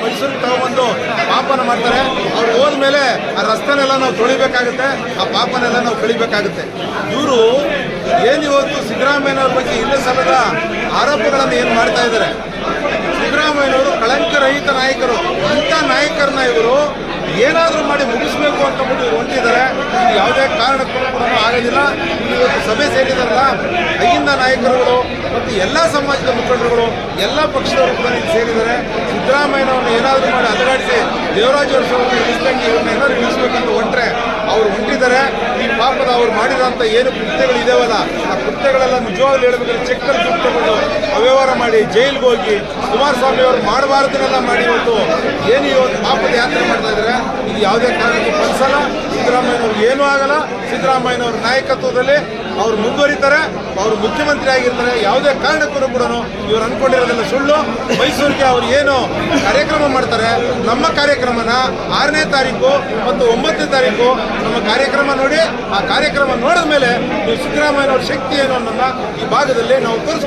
ಮೈಸೂರಿಗೆ ತಗೊಂಬಂದು ಪಾಪನ ಮಾಡ್ತಾರೆ. ಅವ್ರು ಹೋದ್ಮೇಲೆ ಆ ರಸ್ತೆನೆಲ್ಲ ನಾವು ತೊಳಿಬೇಕಾಗುತ್ತೆ, ಆ ಪಾಪನೆಲ್ಲ ನಾವು ಕಳಿಬೇಕಾಗುತ್ತೆ. ಇವರು ಏನಿವತ್ತು ಸಿದ್ದರಾಮಯ್ಯನವ್ರ ಬಗ್ಗೆ ಇಲ್ಲ ಸಲ್ಲದ ಆರೋಪಗಳನ್ನು ಏನು ಮಾಡ್ತಾ ಇದ್ದಾರೆ. ಸಿದ್ದರಾಮಯ್ಯನವರು ಕಳಂಕರಹಿತ ನಾಯಕರು. ಅಂಥ ನಾಯಕರನ್ನ ಇವರು ಏನಾದರೂ ಮಾಡಿ ಮುಗಿಸ್ಬೇಕು ಅಂತ ಬಿಟ್ಟು ಇವರು ಹೊಂಟಿದ್ದಾರೆ. ಇದು ಯಾವುದೇ ಕಾರಣಕ್ಕೂ ಕೂಡ ಆಗೋದಿಲ್ಲ. ಇವತ್ತು ಸಭೆ ಸೇರಿದಾರಲ್ಲ, ಅಹಿಂದ ನಾಯಕರುಗಳು ಮತ್ತು ಎಲ್ಲ ಸಮಾಜದ ಮುಖಂಡರುಗಳು, ಎಲ್ಲ ಪಕ್ಷದವರು ಕೂಡ ಇಲ್ಲಿ ಸೇರಿದ್ದಾರೆ. ಸಿದ್ದರಾಮಯ್ಯನವ್ರನ್ನ ಏನಾದರೂ ಮಾಡಿ ಅಲುಗಾಡಿಸಿ ದೇವರಾಜ ಅರಸು ಇಳಿಸ್ದಂಗೆ ಇವ್ರನ್ನ ಏನಾದ್ರು ಇಳಿಸ್ಬೇಕಂತ ಹೊಂಟ್ರೆ ಅವ್ರು ಹೊಂಟಿದ್ದಾರೆ. ಈ ಪಾಪದ ಅವ್ರು ಮಾಡಿರೋಂಥ ಏನು ಕೃತ್ಯಗಳು ಇದಾವಲ್ಲ, ಆ ಕೃತ್ಯಗಳೆಲ್ಲ ನಿಜವಾಗ್ಲೂ ಹೇಳ್ಬೇಕಾದ್ರೆ ಚೆಕ್ಕಲ್ಲಿ ದುಡ್ಡು ತಗೊಂಡು ಅವ್ಯವಹಾರ ಮಾಡಿ ಜೈಲಿಗೆ ಹೋಗಿ ಕುಮಾರಸ್ವಾಮಿ ಅವರು ಮಾಡಬಾರ್ದನ್ನೆಲ್ಲ ಮಾಡಿ ಇವತ್ತು ಏನು ಇವತ್ತು ಪಾಪದ ಯಾತ್ರೆ ಮಾಡ್ತಾ ಇದ್ದಾರೆ. ಇದು ಯಾವುದೇ ಕಾರಣಕ್ಕೂ ಫಲಿಸಲ್ಲ. ಸಿದ್ದರಾಮಯ್ಯನವ್ರಿಗೆ ಏನೂ ಆಗಲ್ಲ. ಸಿದ್ದರಾಮಯ್ಯನವ್ರ ನಾಯಕತ್ವದಲ್ಲಿ ಅವ್ರು ಮುಂದುವರಿತಾರೆ, ಅವರು ಮುಖ್ಯಮಂತ್ರಿ ಆಗಿರ್ತಾರೆ. ಯಾವುದೇ ಕಾರಣಕ್ಕೂ ಕೂಡ ಇವ್ರು ಅಂದ್ಕೊಂಡಿರೋದೆಲ್ಲ ಸುಳ್ಳು. ಮೈಸೂರಿಗೆ ಅವ್ರು ಏನು ಕಾರ್ಯಕ್ರಮ ಮಾಡ್ತಾರೆ, ನಮ್ಮ ಕಾರ್ಯಕ್ರಮನ 6ನೇ ತಾರೀಕು ಮತ್ತು 9ನೇ ತಾರೀಕು ನಮ್ಮ ಕಾರ್ಯಕ್ರಮ ನೋಡಿ, ಆ ಕಾರ್ಯಕ್ರಮ ನೋಡಿದ ಮೇಲೆ ನೀವು ಸಿದ್ದರಾಮಯ್ಯನವ್ರ ಶಕ್ತಿ ಏನು ಅನ್ನೋದನ್ನ ಈ ಭಾಗದಲ್ಲಿ ನಾವು ತೋರಿಸ್ತೀವಿ.